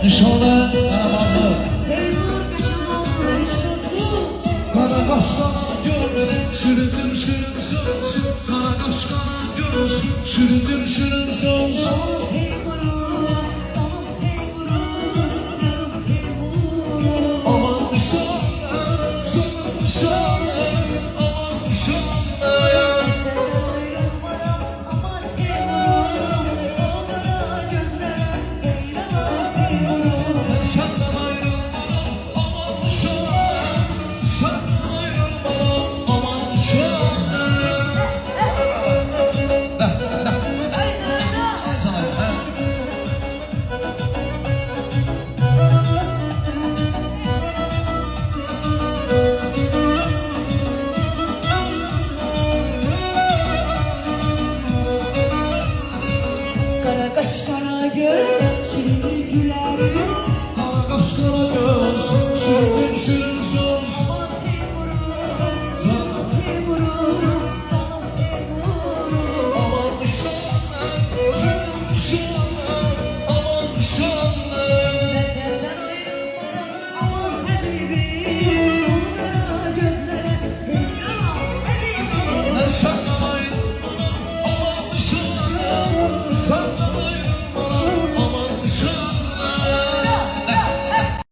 Nişanlı Karamanlı Kara kaşkana görsün Şirindir şirin sözsün Kara kaşkana görsün Şirindir şirin sözsün Aman nişanlı Sana nişanlı Aman nişanlı Kara kaş kara göz